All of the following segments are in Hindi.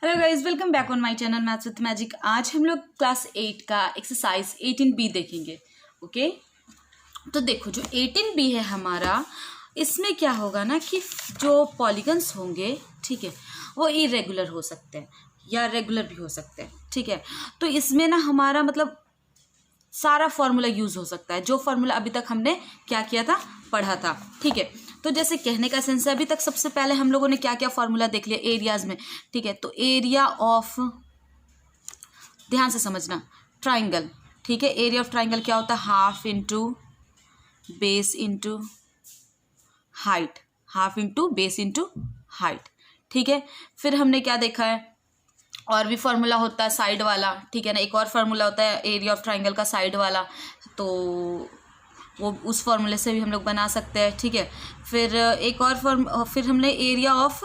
Hello guys, welcome back on my channel maths with magic. आज हम लोग क्लास 8 का एक्सरसाइज 18B देखेंगे। ओके, तो देखो जो 18B है हमारा, इसमें क्या होगा ना कि जो पॉलीगन्स होंगे, ठीक है, वो इरेगुलर हो सकते हैं या रेगुलर भी हो सकते हैं। ठीक है, तो इसमें ना हमारा मतलब सारा फॉर्मूला यूज हो सकता है, जो फॉर्मूला अभी तक हमने क्या किया था, पढ़ा था। ठीक है, तो जैसे कहने का सेंस है, अभी तक सबसे पहले हम लोगों ने क्या क्या फॉर्मूला देख लिया एरियाज में। ठीक है, तो एरिया ऑफ, ध्यान से समझना, ट्राइंगल। ठीक है, एरिया ऑफ ट्राइंगल क्या होता है, half into base into height, half into base into height. ठीक है, फिर हमने क्या देखा है, और भी फार्मूला होता है साइड वाला। ठीक है ना, एक और फार्मूला होता है एरिया ऑफ ट्राइंगल का साइड वाला, तो वो उस फार्मूले से भी हम लोग बना सकते हैं। ठीक है, फिर एक और फिर हमने एरिया ऑफ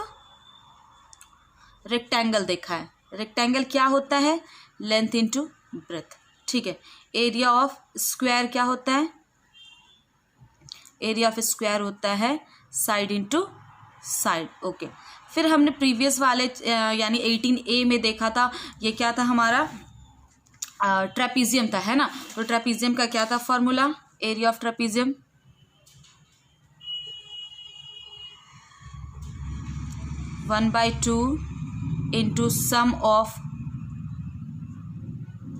रेक्टेंगल देखा है। रेक्टेंगल क्या होता है, लेंथ इंटू ब्रेथ। ठीक है, एरिया ऑफ स्क्वायर क्या होता है, एरिया ऑफ स्क्वायर होता है साइड इंटू साइड। ओके, फिर हमने प्रीवियस वाले यानी 18A में देखा था, ये क्या था हमारा, ट्रेपीजियम था, है ना। तो ट्रेपीजियम का क्या था formula, area of trapezium 1/2 into sum of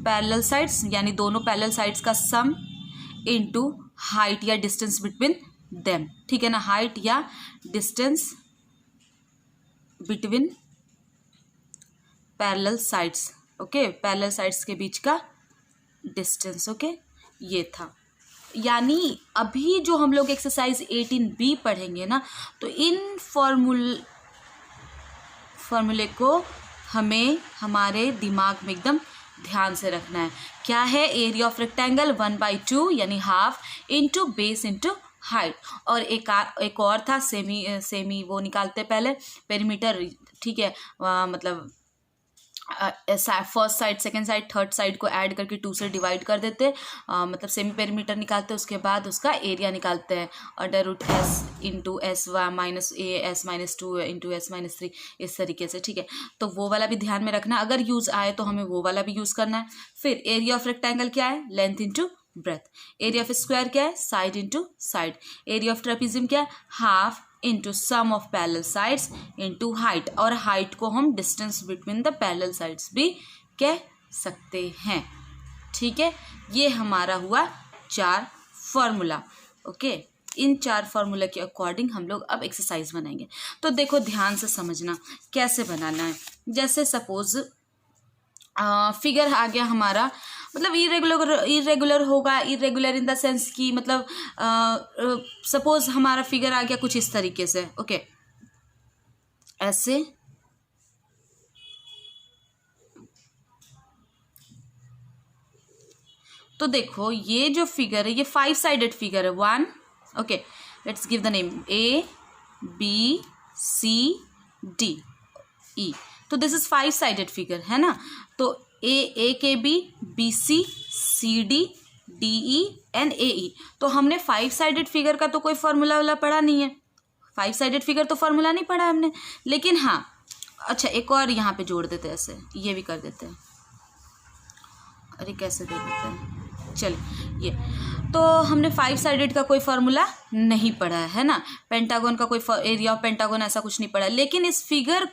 parallel sides, यानी दोनों पैरेलल साइड्स का सम इंटू हाइट या डिस्टेंस बिटवीन देम। ठीक है ना, हाइट या distance between parallel sides. Okay, parallel sides के बीच का डिस्टेंस। ओके, ये था। यानी अभी जो हम लोग एक्सरसाइज 18B पढ़ेंगे ना, तो इन फॉर्मूले को हमें हमारे दिमाग में एकदम ध्यान से रखना है। क्या है, एरिया ऑफ रेक्टेंगल 1/2 यानी half into base into height, और एक और था सेमी वो निकालते पहले पेरीमीटर। ठीक है, मतलब first side, second side, third side को ऐड करके 2 से डिवाइड कर देते, मतलब सेमी पेरीमीटर निकालते हैं। उसके बाद उसका एरिया निकालते हैं, √s into S minus A S minus 2 into S minus 3, इस तरीके से। ठीक है, तो वो वाला भी ध्यान में रखना, अगर यूज आए तो हमें वो वाला भी यूज करना है। फिर एरिया ऑफ रेक्टेंगल क्या है, length into breadth. Area of square क्या है, side into side. Area of trapezium क्या है, half into sum of parallel sides into height, और हाइट को हम distance between the parallel sides भी कह सकते हैं। ठीक है, ये हमारा हुआ 4 फॉर्मूला। ओके, इन 4 फॉर्मूला के अकॉर्डिंग हम लोग अब एक्सरसाइज बनाएंगे। तो देखो ध्यान से समझना कैसे बनाना है। जैसे सपोज फिगर आ गया हमारा, मतलब इरेगुलर होगा, इरेगुलर इन द सेंस कि मतलब सपोज हमारा फिगर आ गया कुछ इस तरीके से। ओके, ऐसे तो देखो ये जो फिगर है, ये 5 साइडेड फिगर है। 1, okay, let's give the name ABCDE। तो दिस इज 5 साइडेड फिगर, है ना। तो AKB, BC, CD, DE and AE। तो हमने 5 साइडेड फिगर का तो कोई फॉर्मूला वाला पढ़ा नहीं है, 5 साइडेड फिगर तो फॉर्मूला नहीं पढ़ा हमने। लेकिन हाँ, अच्छा एक और यहाँ पे जोड़ देते हैं, ऐसे ये भी कर देते हैं। अरे कैसे दे देते हैं, चलिए। ये तो हमने 5 साइडेड का कोई फार्मूला नहीं पढ़ा है ना, पेंटागन का कोई एरिया ऑफ पेंटागन ऐसा कुछ नहीं पढ़ा। लेकिन इस फिगर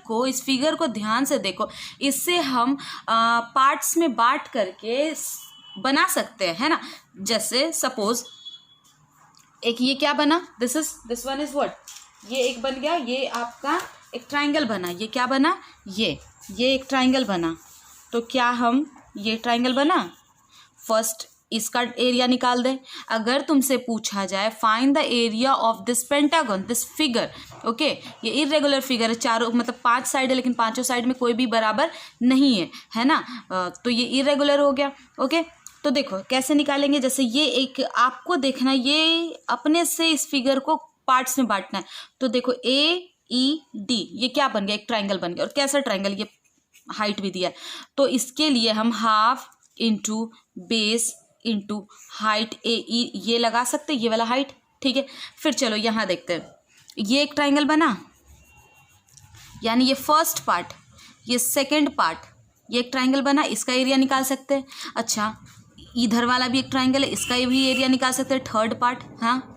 को ध्यान से देखो, इससे हम पार्ट्स में बांट करके बना सकते हैं, है ना। जैसे सपोज एक ये क्या बना, दिस वन इज व्हाट, ये एक बन गया, ये आपका एक ट्राइंगल बना। ये क्या बना, ये एक ट्राइंगल बना। तो क्या हम, ये ट्राइंगल बना, फर्स्ट इसका एरिया निकाल दें। अगर तुमसे पूछा जाए find the area of this pentagon, this figure, okay, ये इरेगुलर फिगर है, चारों मतलब 5 साइड है, लेकिन पांचों साइड में कोई भी बराबर नहीं है ना। तो ये इरेगुलर हो गया। ओके, तो देखो कैसे निकालेंगे। जैसे ये एक आपको देखना, ये अपने से इस फिगर को पार्ट्स में बांटना है। तो देखो AED, ये क्या बन गया, एक ट्राइंगल बन गया। और कैसा ट्राइंगल, ये हाइट भी दिया है। तो इसके लिए हम half into base into height AE ये लगा सकते हैं, ये वाला हाइट। ठीक है, फिर चलो यहाँ देखते हैं, ये एक ट्राइंगल बना, यानी ये फर्स्ट पार्ट, ये सेकंड पार्ट, ये एक ट्राइंगल बना, इसका एरिया निकाल सकते हैं। अच्छा, इधर वाला भी एक ट्राइंगल है, इसका भी एरिया निकाल सकते हैं, थर्ड पार्ट। हाँ,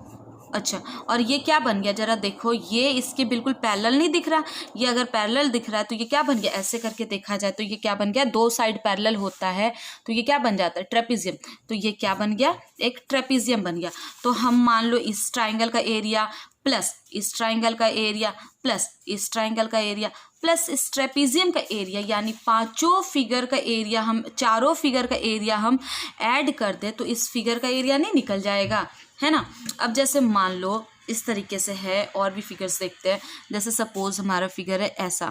अच्छा, और ये क्या बन गया जरा देखो, ये इसके बिल्कुल पैरेलल नहीं दिख रहा। ये अगर पैरेलल दिख रहा है तो ये क्या बन गया, ऐसे करके देखा जाए तो ये क्या बन गया, दो साइड पैरेलल होता है तो ये क्या बन जाता है, ट्रेपीजियम। तो ये क्या बन गया, एक ट्रेपीजियम बन गया। तो हम मान लो इस ट्राइंगल का एरिया प्लस इस ट्राइंगल का एरिया प्लस इस ट्राइंगल का एरिया प्लस इस ट्रेपीजियम का एरिया, यानी पांचों फिगर का एरिया, हम चारों फिगर का एरिया हम ऐड कर दे तो इस फिगर का एरिया नहीं निकल जाएगा, है ना। अब जैसे मान लो इस तरीके से है, और भी फिगर्स देखते हैं। जैसे सपोज हमारा फिगर है ऐसा,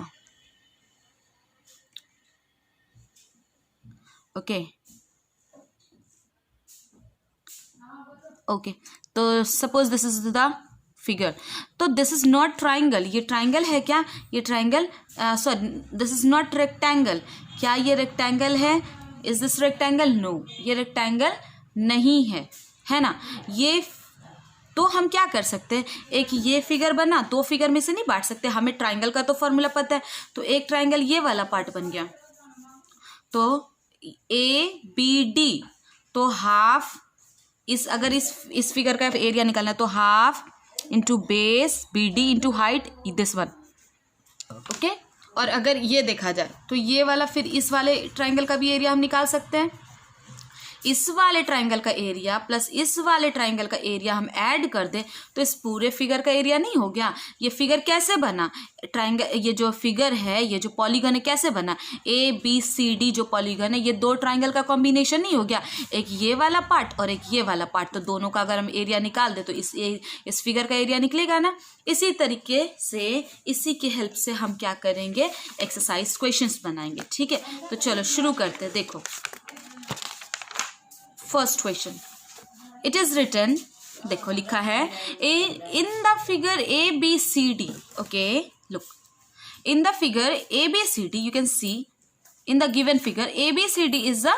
ओके ओके, तो suppose this is the figure, तो दिस इज नॉट ट्राइंगल। ये ट्राइंगल है क्या, ये triangle, sorry this is not rectangle. क्या ये रेक्टेंगल है, इज दिस रेक्टेंगल, नो ये रेक्टेंगल नहीं है, है ना। ये तो हम क्या कर सकते हैं, एक ये फिगर बना, दो फिगर में से नहीं बांट सकते, हमें ट्राइंगल का तो फॉर्मूला पता है। तो एक ट्राइंगल ये वाला पार्ट बन गया, तो ए बी डी, तो हाफ इस, अगर इस फिगर का एरिया निकालना है तो half into base B D into height this one, okay. और अगर ये देखा जाए तो ये वाला, फिर इस वाले ट्राइंगल का भी एरिया हम निकाल सकते हैं। इस वाले ट्राइंगल का एरिया प्लस इस वाले ट्राइंगल का एरिया हम ऐड कर दें तो इस पूरे फिगर का एरिया नहीं हो गया। ये फिगर कैसे बना, ट्राइंगल, ये जो फिगर है, ये जो पॉलीगन है कैसे बना, ए बी सी डी जो पॉलीगन है, ये दो ट्राइंगल का कॉम्बिनेशन नहीं हो गया, एक ये वाला पार्ट और एक ये वाला पार्ट। तो दोनों का अगर हम एरिया निकाल दे तो इस फिगर का एरिया निकलेगा ना। इसी तरीके से इसी की हेल्प से हम क्या करेंगे, एक्सरसाइज क्वेश्चंस बनाएंगे, ठीक है। तो चलो शुरू करते हैं। देखो first question, it is written, देखो लिखा है, in the figure A B C D, okay look, in the figure A B C D you can see, in the given figure A B C D is the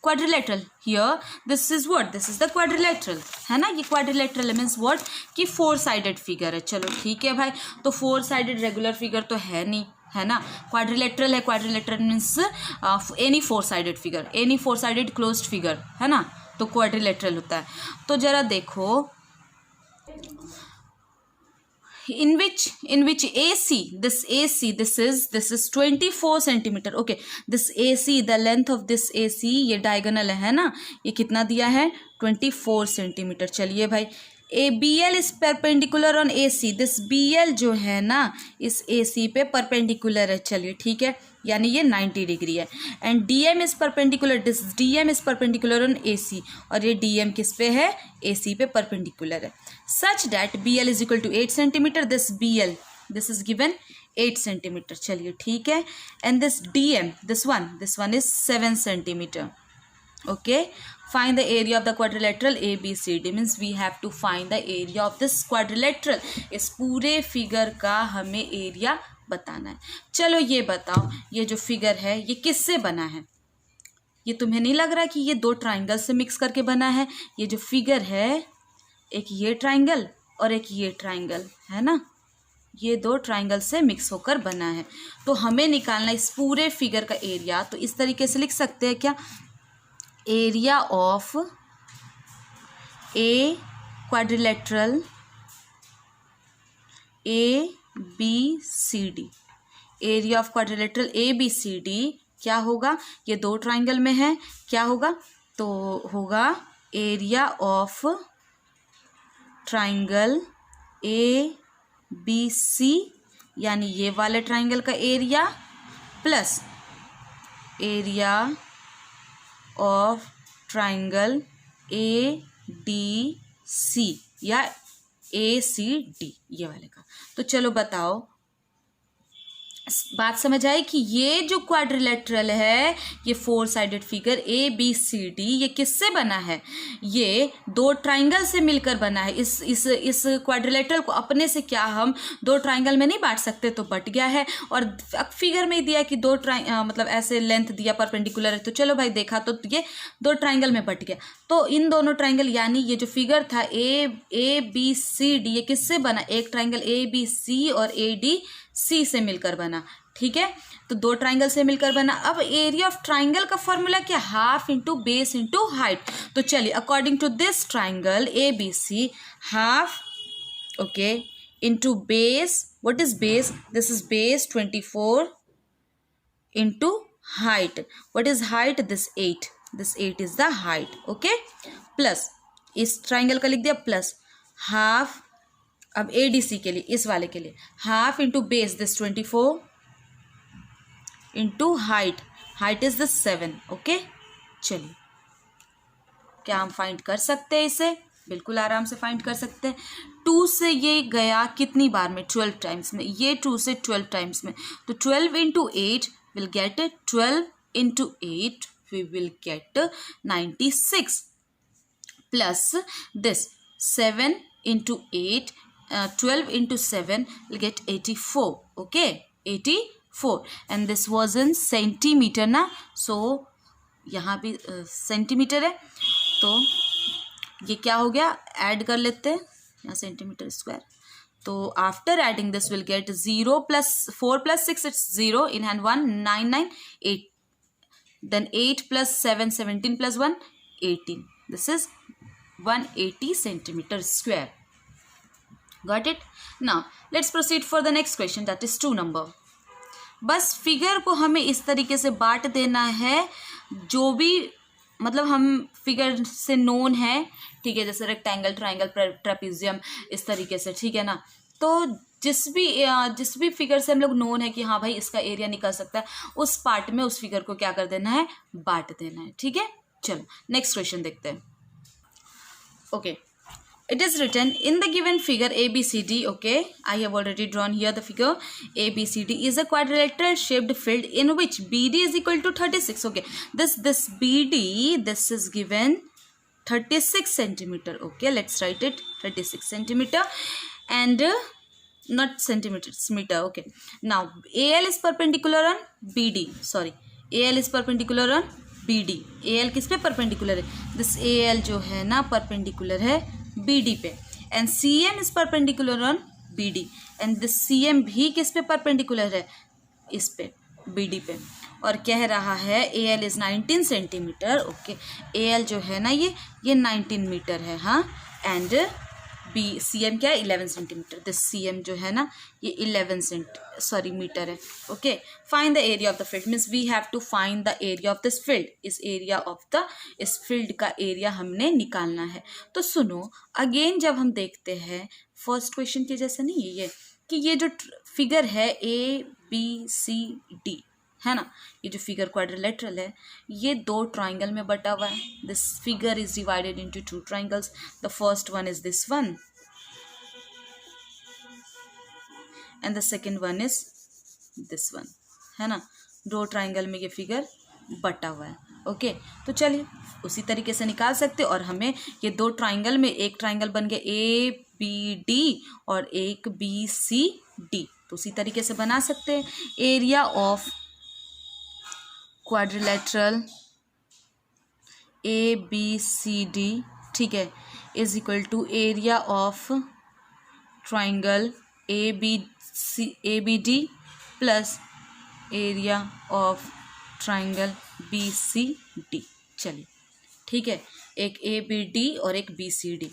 quadrilateral. Here this is what, this is the quadrilateral, है ना। ये क्वाड्रिलेटरल मीन्स व्हाट, कि फोर साइडेड फिगर है। चलो ठीक है भाई, तो फोर साइडेड रेगुलर फिगर तो है नहीं, है ना। क्वाड्रिलेटरल है, quadrilateral means any four sided figure, any four sided closed figure, है ना, तो क्वाड्रिलेटरल होता है। तो जरा देखो, in which AC, this is 24 centimetre, okay. This AC, the length of this AC, ये डायगोनल है ना, ये कितना दिया है, 24 सेंटीमीटर। चलिए भाई, A B L is perpendicular on A C, this B L जो है ना इस ए सी पे परपेंडिकुलर है। चलिए ठीक है, यानी ये 90 डिग्री है। And D M is perpendicular, this D M is perpendicular on A C, और ये डी एम किस पे है, ए सी पे परपेंडिकुलर है। Such that B L is equal to 8 centimetre, this B L, this is given 8 centimetre. चलिए ठीक है, and this D M, this one is 7 centimetre, okay. Find the area of the quadrilateral ABCD, means we have to find the area of this quadrilateral। इस पूरे फिगर का हमें एरिया बताना है। चलो ये बताओ, ये जो फिगर है ये किससे बना है, ये तुम्हें नहीं लग रहा कि ये दो ट्राइंगल से मिक्स करके बना है। ये जो फिगर है, एक ये ट्राइंगल और एक ये ट्राइंगल, है ना, ये दो ट्राइंगल से मिक्स होकर बना है। तो हमें निकालना इस पूरे फिगर का एरिया। तो इस तरीके से लिख सकते हैं क्या, area of a quadrilateral A B C D, area of quadrilateral A B C D क्या होगा, ये दो ट्राइंगल में है, क्या होगा, तो होगा area of triangle A B C, यानी ये वाले ट्राइंगल का area plus area of triangle A D C या ए सी डी, ये वाले का। तो चलो बताओ, बात समझ आई कि ये जो क्वाड्रिलेटरल है, ये four sided figure A B C D, ये किससे बना है, ये दो ट्राइंगल से मिलकर बना है। इस क्वाड्रिलेटरल को अपने से क्या हम दो ट्राइंगल में नहीं बांट सकते, तो बट गया है। और फिगर में दिया कि दो मतलब ऐसे लेंथ दिया परपेंडिकुलर है, तो चलो भाई देखा तो ये दो ट्राइंगल में बट गया। तो इन दोनों ट्राइंगल, यानी ये जो फिगर था ए बी सी डी, ये किससे बना, एक ट्राइंगल ए बी सी और ए डी सी से मिलकर बना, ठीक है, तो दो ट्राइंगल से मिलकर बना। अब एरिया ऑफ ट्राइंगल का फॉर्मूला क्या, half into base into height. तो चलिए according to this triangle A B C, half okay into base, what is base, this is base 24 into height, what is height, this 8 is the height, okay, plus इस ट्राइंगल का लिख दिया प्लस हाफ, अब ADC के लिए, इस वाले के लिए half into base this 24 into height is this 7, okay. चलिए क्या हम फाइंड कर सकते हैं इसे, बिल्कुल आराम से फाइंड कर सकते हैं। 2 से ये गया कितनी बार में, 12 टाइम्स में, ये 2 से 12 टाइम्स में, तो 12 into 8 will get 12 into 8 we will get 96 plus this 7 into 8 12 into 7 will get 84, okay, 84 and this was in centimeter ना, so यहाँ भी सेंटीमीटर है, तो ये क्या हो गया, ऐड कर लेते हैं यहाँ सेंटीमीटर स्क्वायर। तो after adding this will get 0 plus 4 plus 6 it's 0 in hand 1 9 9 8 then 8 plus 7 17 plus 1 18, this is 180 centimetre square. Got it. Now let's proceed for the next question that is 2 number. बस फिगर को हमें इस तरीके से बांट देना है, जो भी मतलब हम फिगर से नोन है, ठीक है, जैसे रेक्टेंगल, ट्राइंगल, ट्रेपेजियम, इस तरीके से, ठीक है ना। तो जिस भी फिगर से हम लोग नोन है कि हाँ भाई इसका एरिया निकल सकता है, उस पार्ट में उस फिगर को क्या कर देना है, बांट देना है, ठीक है। चलो नेक्स्ट क्वेश्चन देखते हैं। Okay, it is written in the given figure ABCD, okay, I have already drawn here the figure ABCD is a quadrilateral shaped field in which BD is equal to 36, okay, this BD, this is given 36 centimeter, okay, let's write it 36 centimeter and not centimeter, it's meter, okay. Now AL is perpendicular on BD, sorry, AL is perpendicular on BD, AL किस पे perpendicular है, this AL जो है ना perpendicular है BD पे, and CM is perpendicular on BD and this CM भी किस पे परपेंडिकुलर है, इस पे BD पे, और कह रहा है AL is 19 centimetre, okay, AL जो है ना ये 19 मीटर है, हाँ, एंड CM क्या है 11 सेंटीमीटर, दिस CM जो है ना ये 11 मीटर है, okay. Find the area of the field, means we have to find the area of this field, इस फील्ड का एरिया हमने निकालना है। तो सुनो अगेन, जब हम देखते हैं फर्स्ट क्वेश्चन के जैसे नहीं है ये, कि ये जो फिगर है ABCD है ना, ये जो फिगर क्वाड्रिलेटरल है, ये 2 ट्राइंगल में बटा हुआ है। This figure is divided into 2 triangles, the first one is this one and the second one is this one, है ना, 2 ट्राइंगल में ये फिगर बटा हुआ है, ओके। तो चलिए उसी तरीके से निकाल सकते, और हमें ये 2 ट्राइंगल में एक ट्राइंगल बन गया ABD और एक BCD, तो उसी तरीके से बना सकते हैं। एरिया ऑफ क्वाड्रिलेटरल ABCD, ठीक है, is equal to area of triangle ABD plus area of triangle BCD। चलिए ठीक है, एक ABD और एक BCD,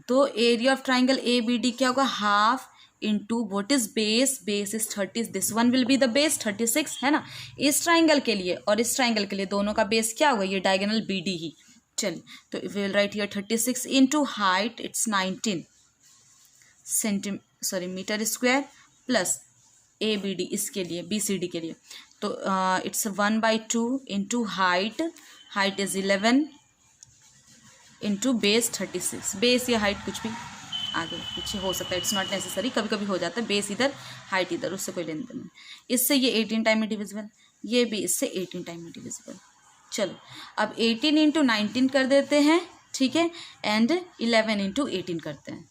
तो एरिया ऑफ ट्राइंगल ABD क्या होगा, half into what is base, base is 30, this one will be the base 36, है ना, इस ट्राइंगल के लिए और इस ट्राइंगल के लिए दोनों का बेस क्या होगा, ये डायगोनल BD ही। चलिए तो we will write here 36 into height it's 19 metre square plus ABD इसके लिए, BCD के लिए, तो इट्स 1/2 into height is 11 into base 36, base या हाइट कुछ भी आगे पीछे हो सकता है, इट्स नॉट नेसेसरी, कभी कभी हो जाता है बेस इधर हाइट इधर, उससे कोई लेन देन नहीं। इससे ये 18 टाइम में डिविजिबल, ये भी इससे 18 टाइम में डिविजिबल। चलो अब 18 इंटू 19 कर देते हैं, ठीक है, एंड 11 इंटू 18 करते हैं।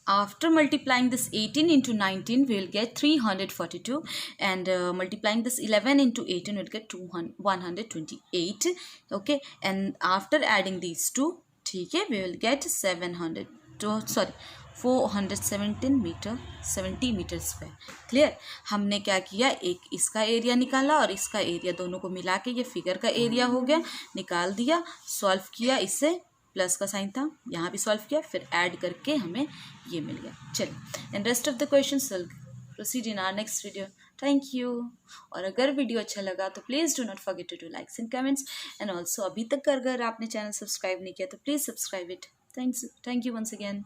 After multiplying this 18 into 19, we will get 342, and multiplying this 11 into 18, we will get 128, okay, and after adding these two, ठीक है, we will get 472 417 metre 70 metre square. Clear. हमने क्या किया, एक इसका एरिया निकाला और इसका एरिया, दोनों को मिला के ये फिगर का एरिया हो गया, निकाल दिया, सॉल्व किया, इससे प्लस का साइन था, यहाँ भी सॉल्व किया, फिर ऐड करके हमें ये मिल गया। चलिए, and rest of the questions will proceed in our next video. Thank you. और अगर वीडियो अच्छा लगा तो please do not forget to do likes and comments, and also अभी तक अगर आपने चैनल सब्सक्राइब नहीं किया तो please subscribe it. Thank you once again.